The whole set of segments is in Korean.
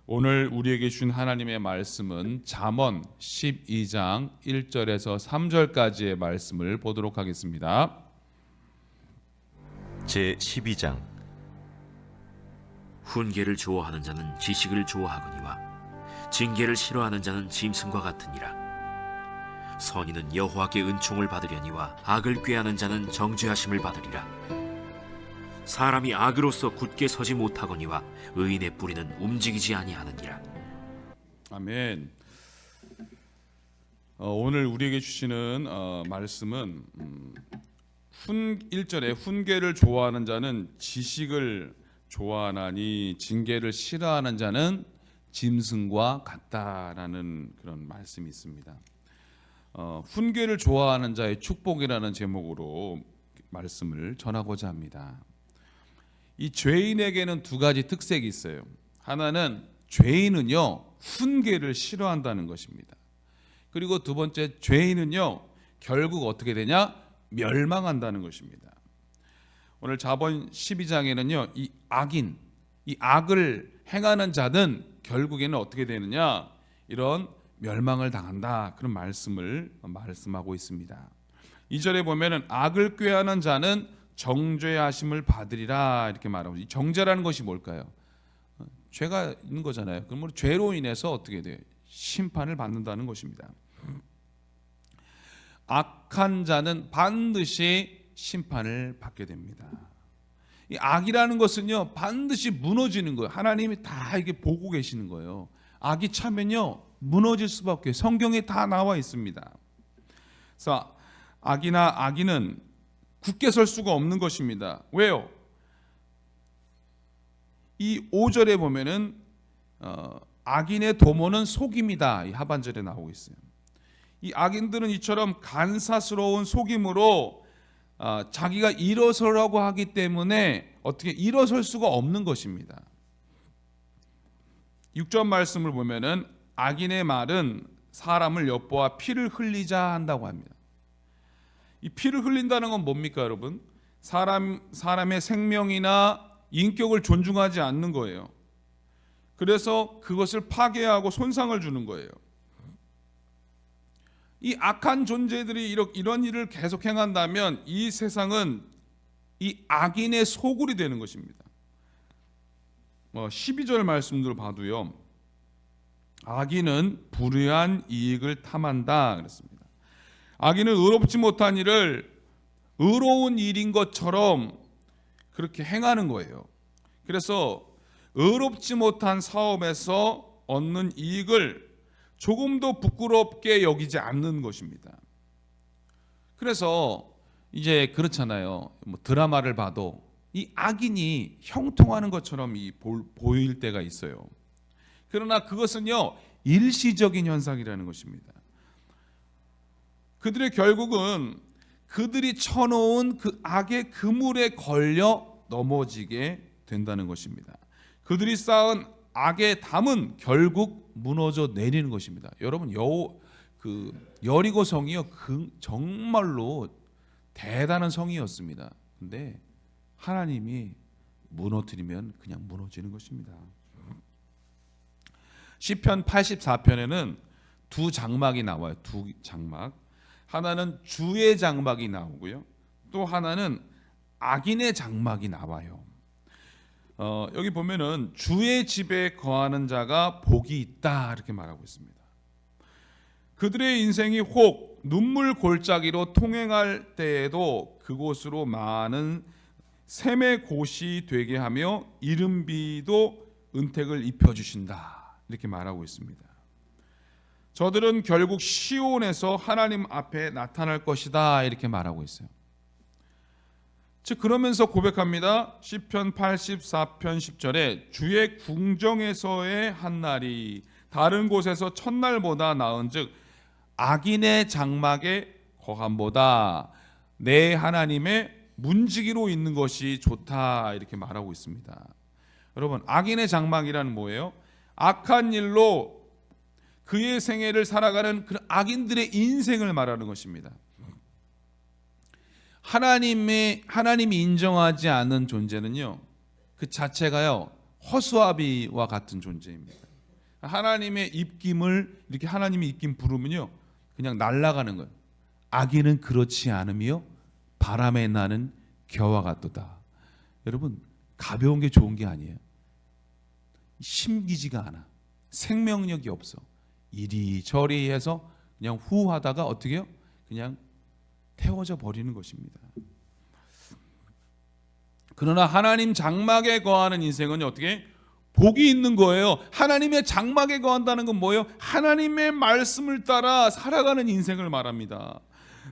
오늘 우리에게 주신 하나님의 말씀은 잠언 12장 1절에서 3절까지의 말씀을 보도록 하겠습니다. 제 12장. 훈계를 좋아하는 자는 지식을 좋아하거니와 징계를 싫어하는 자는 짐승과 같으니라. 선인은 여호와께 은총을 받으려니와 악을 꾀하는 자는 정죄하심을 받으리라. 사람이 악으로서 굳게 서지 못하거니와 의인의 뿌리는 움직이지 아니하느니라. 아멘. 오늘 우리에게 주시는 말씀은 1절에 훈계를 좋아하는 자는 지식을 좋아하나니 징계를 싫어하는 자는 짐승과 같다라는 그런 말씀이 있습니다. 훈계를 좋아하는 자의 축복이라는 제목으로 말씀을 전하고자 합니다. 이 죄인에게는 두 가지 특색이 있어요. 하나는 죄인은요 훈계를 싫어한다는 것입니다. 그리고 두 번째, 죄인은요 결국 어떻게 되냐? 멸망한다는 것입니다. 오늘 잠언 12장에는요 이 악인, 이 악을 행하는 자는 결국에는 어떻게 되느냐? 이런 멸망을 당한다, 그런 말씀을 말씀하고 있습니다. 2절에 보면은 악을 꾀하는 자는 정죄하심을 받으리라 이렇게 말하고, 이 정죄라는 것이 뭘까요? 죄가 있는 거잖아요. 그러면 죄로 인해서 어떻게 돼요? 심판을 받는다는 것입니다. 악한 자는 반드시 심판을 받게 됩니다. 이 악이라는 것은요 반드시 무너지는 거예요. 하나님이 다 이게 보고 계시는 거예요. 악이 차면요 무너질 수밖에, 성경에 다 나와 있습니다. 그래서 악인은 굳게 설 수가 없는 것입니다. 왜요? 이 5절에 보면은 악인의 도모는 속임이다, 이 하반절에 나오고 있어요. 이 악인들은 이처럼 간사스러운 속임으로 자기가 일어서라고 하기 때문에 어떻게 일어설 수가 없는 것입니다. 6절 말씀을 보면은 악인의 말은 사람을 엿보아 피를 흘리자 한다고 합니다. 이 피를 흘린다는 건 뭡니까, 여러분? 사람의 생명이나 인격을 존중하지 않는 거예요. 그래서 그것을 파괴하고 손상을 주는 거예요. 이 악한 존재들이 이런 일을 계속 행한다면 이 세상은 이 악인의 소굴이 되는 것입니다. 12절 말씀들 봐도요, 악인은 불의한 이익을 탐한다 그랬습니다. 악인은 의롭지 못한 일을 의로운 일인 것처럼 그렇게 행하는 거예요. 그래서 의롭지 못한 사업에서 얻는 이익을 조금도 부끄럽게 여기지 않는 것입니다. 그래서 이제 그렇잖아요. 드라마를 봐도 이 악인이 형통하는 것처럼 보일 때가 있어요. 그러나 그것은요 일시적인 현상이라는 것입니다. 그들의 결국은 그들이 쳐놓은 그 악의 그물에 걸려 넘어지게 된다는 것입니다. 그들이 쌓은 악의 담은 결국 무너져 내리는 것입니다. 여러분, 여리고 성이요 정말로 대단한 성이었습니다. 근데 하나님이 무너뜨리면 그냥 무너지는 것입니다. 시편 84편에는 두 장막이 나와요. 두 장막. 하나는 주의 장막이 나오고요, 또 하나는 악인의 장막이 나와요. 여기 보면은 주의 집에 거하는 자가 복이 있다 이렇게 말하고 있습니다. 그들의 인생이 혹 눈물 골짜기로 통행할 때에도 그곳으로 많은 샘의 곳이 되게 하며 이른비도 은택을 입혀주신다 이렇게 말하고 있습니다. 저들은 결국 시온에서 하나님 앞에 나타날 것이다 이렇게 말하고 있어요. 즉 그러면서 고백합니다. 시편 84편 10절에 주의 궁정에서의 한 날이 다른 곳에서 첫날보다 나은즉 악인의 장막에 거함보다 내 하나님의 문지기로 있는 것이 좋다 이렇게 말하고 있습니다. 여러분, 악인의 장막이라는 뭐예요? 악한 일로 그의 생애를 살아가는 그 악인들의 인생을 말하는 것입니다. 하나님이 인정하지 않는 존재는요 그 자체가요 허수아비와 같은 존재입니다. 하나님의 입김을 이렇게 하나님의 입김 부르면요 그냥 날아가는 거예요. 악인은 그렇지 않으며 바람에 나는 겨와 같도다. 여러분 가벼운 게 좋은 게 아니에요. 심기지가 않아. 생명력이 없어. 이리저리 해서 그냥 후하다가 어떻게 해요? 그냥 태워져 버리는 것입니다. 그러나 하나님 장막에 거하는 인생은 어떻게? 복이 있는 거예요. 하나님의 장막에 거한다는 건 뭐예요? 하나님의 말씀을 따라 살아가는 인생을 말합니다.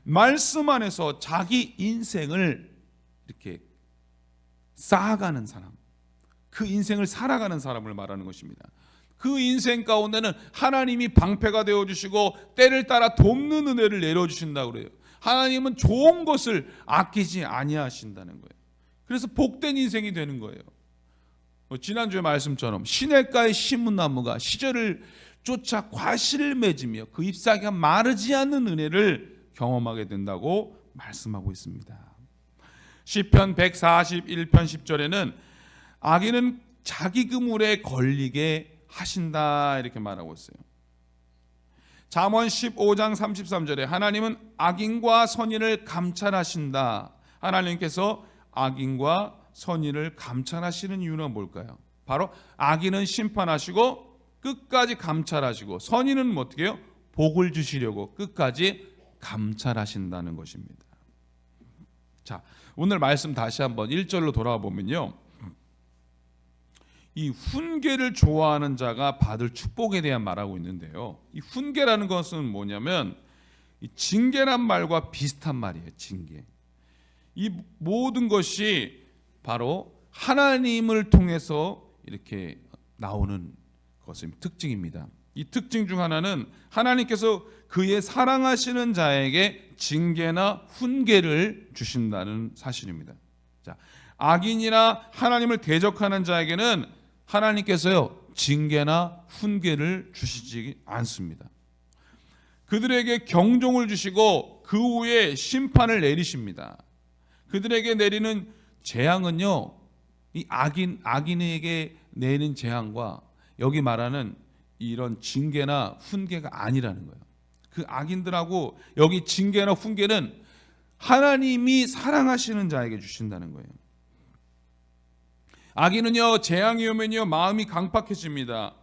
말씀 안에서 자기 인생을 이렇게 쌓아가는 사람, 그 인생을 살아가는 사람을 말하는 것입니다. 그 인생 가운데는 하나님이 방패가 되어주시고 때를 따라 돕는 은혜를 내려주신다고 그래요. 하나님은 좋은 것을 아끼지 아니하신다는 거예요. 그래서 복된 인생이 되는 거예요. 지난주의 말씀처럼 시냇가에 심은 나무가 시절을 쫓아 과실을 맺으며 그 잎사귀가 마르지 않는 은혜를 경험하게 된다고 말씀하고 있습니다. 시편 141편 10절에는 악인은 자기 그물에 걸리게 하신다 이렇게 말하고 있어요. 잠언 15장 33절에 하나님은 악인과 선인을 감찰하신다. 하나님께서 악인과 선인을 감찰하시는 이유는 뭘까요? 바로 악인은 심판하시고 끝까지 감찰하시고 선인은 어떻게 해요? 복을 주시려고 끝까지 감찰하신다는 것입니다. 자, 오늘 말씀 다시 한번 1절로 돌아와 보면요. 이 훈계를 좋아하는 자가 받을 축복에 대한 말하고 있는데요. 이 훈계라는 것은 뭐냐면 이 징계란 말과 비슷한 말이에요. 징계. 이 모든 것이 바로 하나님을 통해서 이렇게 나오는 것의 특징입니다. 이 특징 중 하나는 하나님께서 그의 사랑하시는 자에게 징계나 훈계를 주신다는 사실입니다. 자, 악인이나 하나님을 대적하는 자에게는 하나님께서요 징계나 훈계를 주시지 않습니다. 그들에게 경종을 주시고 그 후에 심판을 내리십니다. 그들에게 내리는 재앙은요 이 악인에게 내리는 재앙과 여기 말하는 이런 징계나 훈계가 아니라는 거예요. 그 악인들하고 여기 징계나 훈계는 하나님이 사랑하시는 자에게 주신다는 거예요. 악인은요 재앙이 오면요 마음이 강팍해집니다.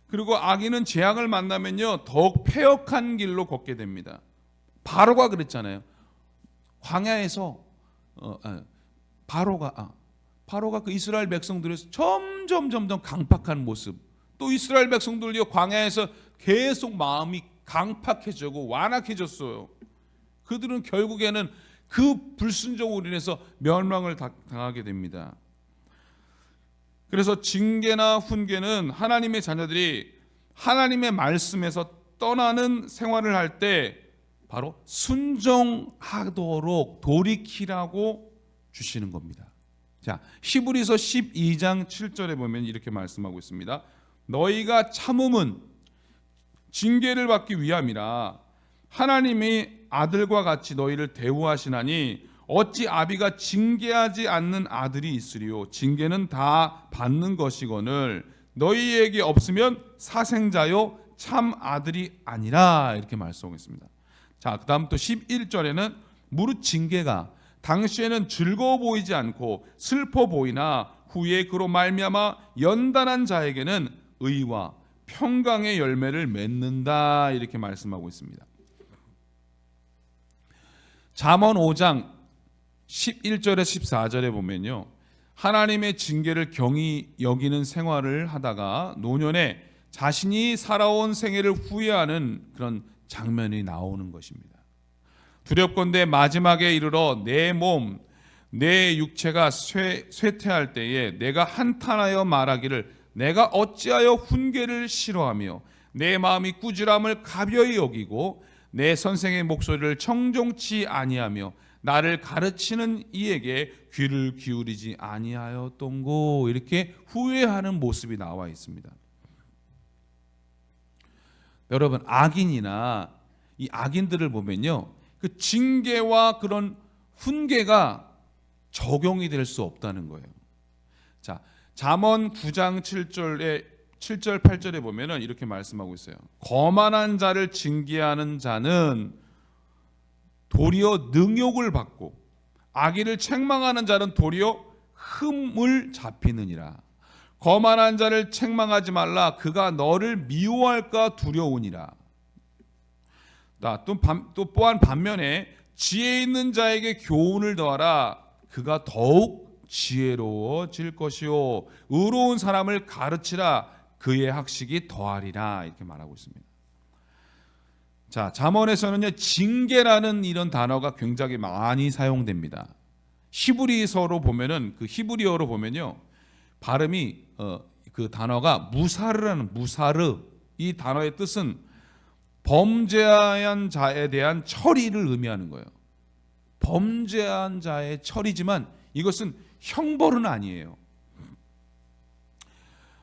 그리고 악인은 재앙을 만나면요 더욱 패역한 길로 걷게 됩니다. 바로가 그랬잖아요. 광야에서 바로가 그 이스라엘 백성들을 점점 강팍한 모습, 또 이스라엘 백성들요 광야에서 계속 마음이 강팍해지고 완악해졌어요. 그들은 결국에는 그 불순종으로 인해서 멸망을 당하게 됩니다. 그래서 징계나 훈계는 하나님의 자녀들이 하나님의 말씀에서 떠나는 생활을 할 때 바로 순종하도록 돌이키라고 주시는 겁니다. 자, 히브리서 12장 7절에 보면 이렇게 말씀하고 있습니다. 너희가 참음은 징계를 받기 위함이라 하나님이 아들과 같이 너희를 대우하시나니 어찌 아비가 징계하지 않는 아들이 있으리요. 징계는 다 받는 것이거늘 너희에게 없으면 사생자요 참 아들이 아니라 이렇게 말씀하고 있습니다. 자, 그 다음 또 11절에는 무릇 징계가 당시에는 즐거워 보이지 않고 슬퍼 보이나 후에 그로 말미암아 연단한 자에게는 의와 평강의 열매를 맺는다 이렇게 말씀하고 있습니다. 잠언 5장 11절에 14절에 보면요 하나님의 징계를 경히 여기는 생활을 하다가 노년에 자신이 살아온 생애를 후회하는 그런 장면이 나오는 것입니다. 두렵건대 마지막에 이르러 내 몸, 내 육체가 쇠퇴할 때에 내가 한탄하여 말하기를 내가 어찌하여 훈계를 싫어하며 내 마음이 꾸지람을 가벼이 여기고 내 선생의 목소리를 청종치 아니하며 나를 가르치는 이에게 귀를 기울이지 아니하였던고 이렇게 후회하는 모습이 나와 있습니다. 여러분 악인이나 이 악인들을 보면요 그 징계와 그런 훈계가 적용이 될 수 없다는 거예요. 자, 잠언 9장 7절에 7절 8절에 보면은 이렇게 말씀하고 있어요. 거만한 자를 징계하는 자는 도리어 능욕을 받고 악의를 책망하는 자는 도리어 흠을 잡히느니라. 거만한 자를 책망하지 말라. 그가 너를 미워할까 두려우니라. 또 또한 반면에 지혜 있는 자에게 교훈을 더하라. 그가 더욱 지혜로워질 것이요 의로운 사람을 가르치라. 그의 학식이 더하리라. 이렇게 말하고 있습니다. 자, 잠언에서는요, 징계라는 이런 단어가 굉장히 많이 사용됩니다. 히브리서로 보면은, 그 히브리어로 보면요, 발음이 그 단어가 무사르라는, 무사르, 이 단어의 뜻은 범죄한 자에 대한 처리를 의미하는 거예요. 범죄한 자의 처리지만 이것은 형벌은 아니에요.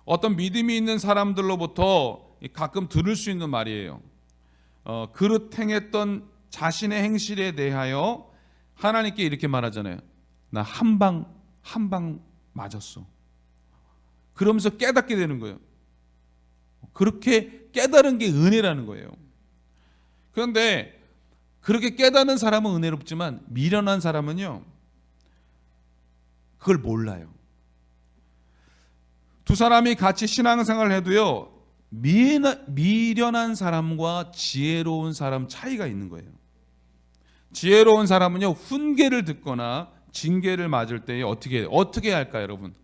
어떤 믿음이 있는 사람들로부터 가끔 들을 수 있는 말이에요. 그릇 행했던 자신의 행실에 대하여 하나님께 이렇게 말하잖아요. 나 한 방 맞았어. 그러면서 깨닫게 되는 거예요. 그렇게 깨달은 게 은혜라는 거예요. 그런데 그렇게 깨닫는 사람은 은혜롭지만 미련한 사람은요, 그걸 몰라요. 두 사람이 같이 신앙생활을 해도요, 미련한 사람과 지혜로운 사람 차이가 있는 거예요. 지혜로운 사람은요, 훈계를 듣거나 징계를 맞을 때 어떻게 할까요, 여러분?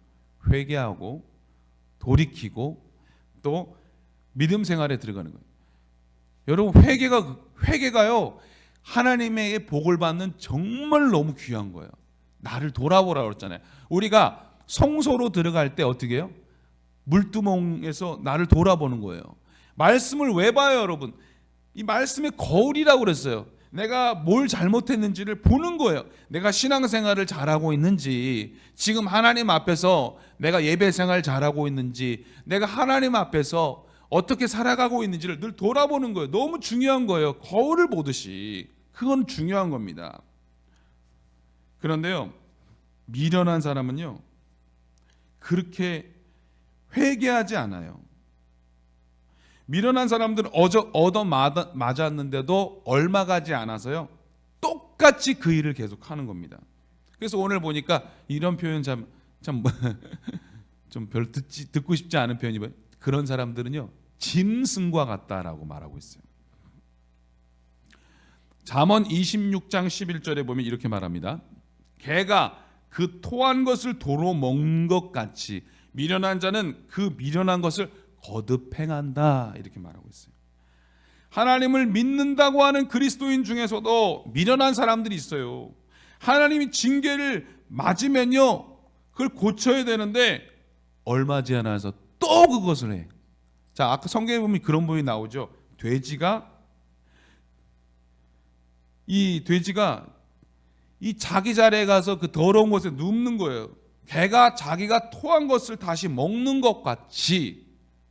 회개하고 돌이키고 또 믿음 생활에 들어가는 거예요. 여러분, 회개가요, 하나님의 복을 받는 정말 너무 귀한 거예요. 나를 돌아보라고 그랬잖아요. 우리가 성소로 들어갈 때 어떻게 해요? 물두멍에서 나를 돌아보는 거예요. 말씀을 왜 봐요, 여러분? 이 말씀의 거울이라고 그랬어요. 내가 뭘 잘못했는지를 보는 거예요. 내가 신앙생활을 잘하고 있는지, 지금 하나님 앞에서 내가 예배생활 잘하고 있는지, 내가 하나님 앞에서 어떻게 살아가고 있는지를 늘 돌아보는 거예요. 너무 중요한 거예요. 거울을 보듯이. 그건 중요한 겁니다. 그런데요, 미련한 사람은요, 그렇게 회개하지 않아요. 미련한 사람들은 얻어 맞았는데도 얼마 가지 않아서요, 똑같이 그 일을 계속하는 겁니다. 그래서 오늘 보니까 이런 표현 좀 별 듣고 싶지 않은 표현이 뭐예요? 그런 사람들은요, 짐승과 같다라고 말하고 있어요. 잠언 26장 11절에 보면 이렇게 말합니다. 개가 그 토한 것을 도로 먹는 것 같이 미련한 자는 그 미련한 것을 거듭 행한다, 이렇게 말하고 있어요. 하나님을 믿는다고 하는 그리스도인 중에서도 미련한 사람들이 있어요. 하나님이 징계를 맞으면요, 그걸 고쳐야 되는데 얼마 지나서 않아서 또 그것을 해. 자, 아까 성경에 보면 그런 부분이 나오죠. 돼지가 이 자기 자리에 가서 그 더러운 곳에 눕는 거예요. 개가 자기가 토한 것을 다시 먹는 것 같이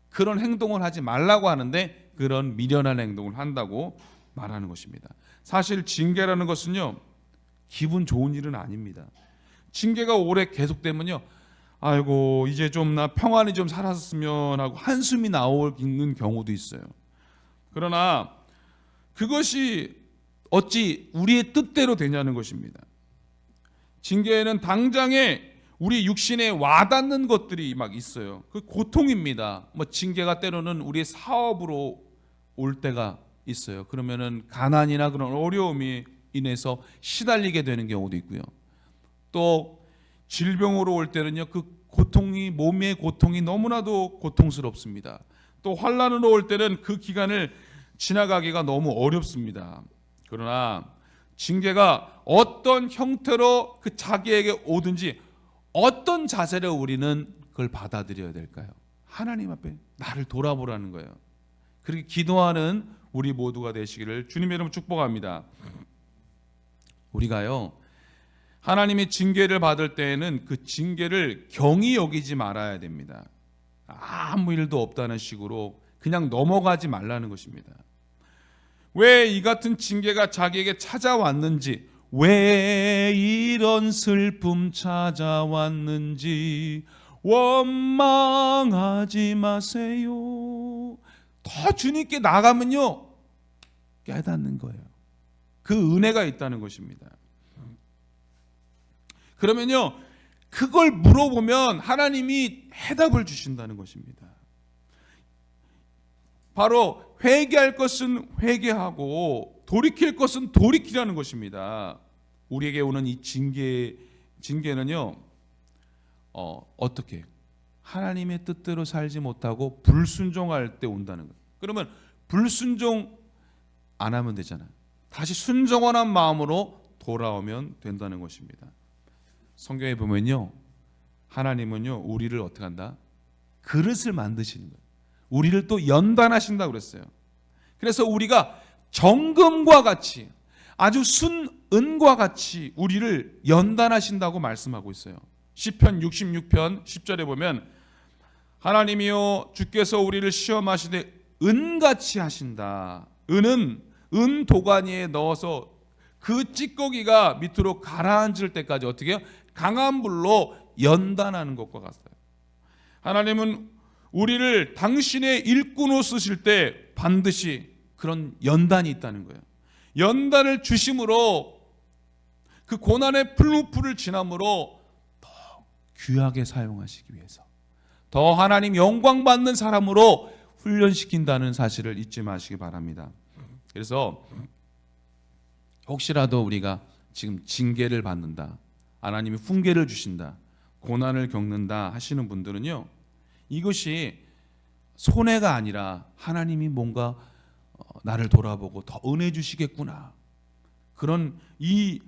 그런 행동을 하지 말라고 하는데 그런 미련한 행동을 한다고 말하는 것입니다. 사실 징계라는 것은요, 기분 좋은 일은 아닙니다. 징계가 오래 계속되면요, 아이고 이제 좀 나 평안히 좀 살았으면 하고 한숨이 나오는 경우도 있어요. 그러나 그것이 어찌 우리의 뜻대로 되냐는 것입니다. 징계에는 당장에 우리 육신에 와닿는 것들이 막 있어요. 그 고통입니다. 징계가 때로는 우리의 사업으로 올 때가 있어요. 그러면은 가난이나 그런 어려움이 인해서 시달리게 되는 경우도 있고요. 또 질병으로 올 때는요, 그 고통이, 몸의 고통이 너무나도 고통스럽습니다. 또 환난으로 올 때는 그 기간을 지나가기가 너무 어렵습니다. 그러나 징계가 어떤 형태로 그 자기에게 오든지 어떤 자세로 우리는 그걸 받아들여야 될까요? 하나님 앞에 나를 돌아보라는 거예요. 그렇게 기도하는 우리 모두가 되시기를 주님의 이름으로 축복합니다. 우리가요, 하나님의 징계를 받을 때에는 그 징계를 경히 여기지 말아야 됩니다. 아무 일도 없다는 식으로 그냥 넘어가지 말라는 것입니다. 왜 이 같은 징계가 자기에게 찾아왔는지, 왜 이런 슬픔 찾아왔는지, 원망하지 마세요. 더 주님께 나가면요 깨닫는 거예요. 그 은혜가 있다는 것입니다. 그러면요 그걸 물어보면 하나님이 해답을 주신다는 것입니다. 바로 회개할 것은 회개하고 돌이킬 것은 돌이키라는 것입니다. 우리에게 오는 이 징계는요 어떻게 하나님의 뜻대로 살지 못하고 불순종할 때 온다는 거예요. 그러면 불순종 안 하면 되잖아요. 다시 순종하는 마음으로 돌아오면 된다는 것입니다. 성경에 보면요 하나님은요 우리를 어떻게 한다? 그릇을 만드시는 거예요. 우리를 또 연단하신다고 그랬어요. 그래서 우리가 정금과 같이 아주 순은과 같이 우리를 연단하신다고 말씀하고 있어요. 시편 66편 10절에 보면 하나님이여 주께서 우리를 시험하시되 은같이 하신다. 은은 은 도가니에 넣어서 그 찌꺼기가 밑으로 가라앉을 때까지 어떻게 해요? 강한 불로 연단하는 것과 같아요. 하나님은 우리를 당신의 일꾼으로 쓰실 때 반드시 그런 연단이 있다는 거예요. 연단을 주심으로 그 고난의 풀무풀을 지남으로 더 귀하게 사용하시기 위해서 더 하나님 영광 받는 사람으로 훈련시킨다는 사실을 잊지 마시기 바랍니다. 그래서 혹시라도 우리가 지금 징계를 받는다, 하나님이 훈계를 주신다, 고난을 겪는다 하시는 분들은요 이것이 손해가 아니라 하나님이 뭔가 나를 돌아보고 더 은혜 주시겠구나, 그런 이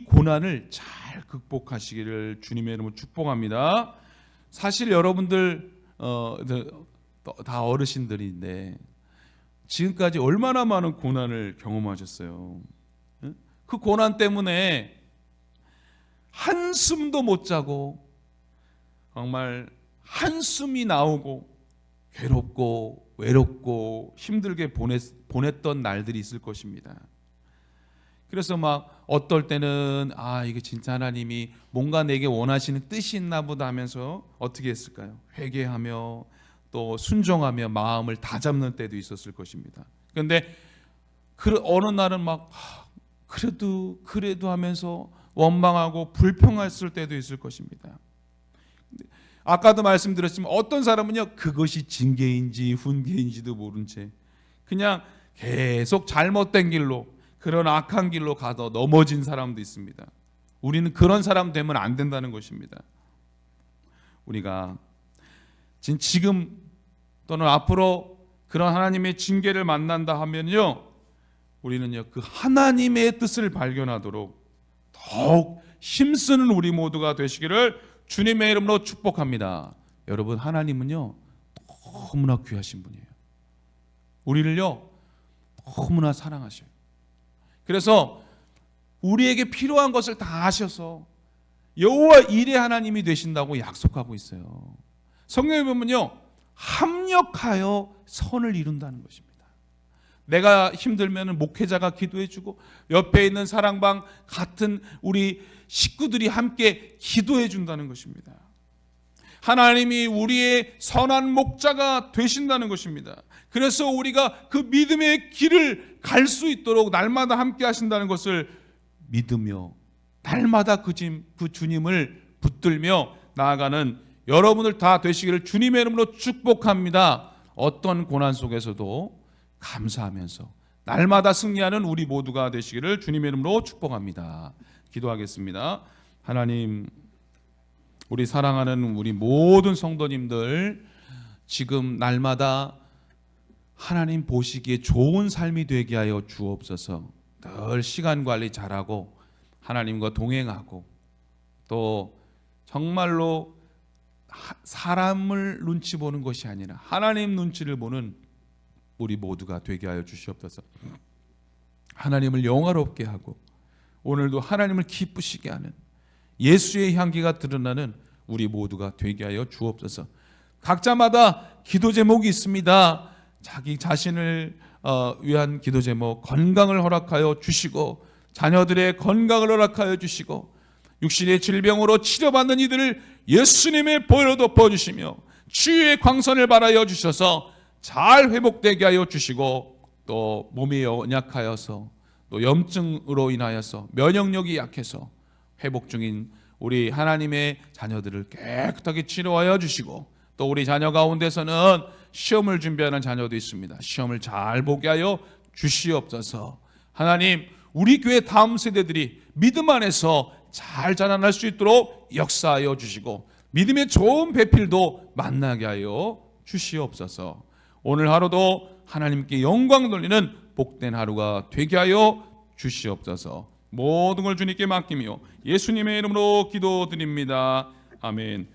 고난을 잘 극복하시기를 주님의 이름으로 축복합니다. 사실 여러분들 다 어르신들인데 지금까지 얼마나 많은 고난을 경험하셨어요. 그 고난 때문에 한숨도 못 자고 정말 한숨이 나오고 괴롭고 외롭고 힘들게 보냈던 날들이 있을 것입니다. 그래서 막 어떨 때는 이게 진짜 하나님이 뭔가 내게 원하시는 뜻이 있나 보다 하면서 어떻게 했을까요? 회개하며 또 순종하며 마음을 다잡는 때도 있었을 것입니다. 그런데 어느 날은 막 그래도 하면서 원망하고 불평했을 때도 있을 것입니다. 아까도 말씀드렸지만 어떤 사람은요 그것이 징계인지 훈계인지도 모른 채 그냥 계속 잘못된 길로, 그런 악한 길로 가서 넘어진 사람도 있습니다. 우리는 그런 사람 되면 안 된다는 것입니다. 우리가 지금 또는 앞으로 그런 하나님의 징계를 만난다 하면요 우리는요 그 하나님의 뜻을 발견하도록 더욱 힘쓰는 우리 모두가 되시기를 주님의 이름으로 축복합니다. 여러분, 하나님은요 너무나 귀하신 분이에요. 우리를요 너무나 사랑하셔요. 그래서 우리에게 필요한 것을 다 하셔서 여호와 일의 하나님이 되신다고 약속하고 있어요. 성경에 보면요 합력하여 선을 이룬다는 것입니다. 내가 힘들면 목회자가 기도해주고 옆에 있는 사랑방 같은 우리 식구들이 함께 기도해 준다는 것입니다. 하나님이 우리의 선한 목자가 되신다는 것입니다. 그래서 우리가 그 믿음의 길을 갈 수 있도록 날마다 함께 하신다는 것을 믿으며 날마다 그 주님을 붙들며 나아가는 여러분들 다 되시기를 주님의 이름으로 축복합니다. 어떤 고난 속에서도 감사하면서 날마다 승리하는 우리 모두가 되시기를 주님의 이름으로 축복합니다. 기도하겠습니다. 하나님, 우리 사랑하는 우리 모든 성도님들 지금 날마다 하나님 보시기에 좋은 삶이 되게 하여 주옵소서. 늘 시간 관리 잘하고 하나님과 동행하고 또 정말로 사람을 눈치 보는 것이 아니라 하나님 눈치를 보는 우리 모두가 되게 하여 주시옵소서. 하나님을 영화롭게 하고 오늘도 하나님을 기쁘시게 하는 예수의 향기가 드러나는 우리 모두가 되게 하여 주옵소서. 각자마다 기도 제목이 있습니다. 자기 자신을 위한 기도 제목, 건강을 허락하여 주시고 자녀들의 건강을 허락하여 주시고 육신의 질병으로 치료받는 이들을 예수님의 보혈로 덮어주시며 치유의 광선을 발하여 주셔서 잘 회복되게 하여 주시고, 또 몸이 연약하여서 또 염증으로 인하여서 면역력이 약해서 회복 중인 우리 하나님의 자녀들을 깨끗하게 치료하여 주시고, 또 우리 자녀 가운데서는 시험을 준비하는 자녀도 있습니다. 시험을 잘 보게 하여 주시옵소서. 하나님, 우리 교회 다음 세대들이 믿음 안에서 잘 자라날 수 있도록 역사하여 주시고, 믿음의 좋은 배필도 만나게 하여 주시옵소서. 오늘 하루도 하나님께 영광 돌리는 복된 하루가 되게 하여 주시옵소서. 모든 걸 주님께 맡기며 예수님의 이름으로 기도드립니다. 아멘.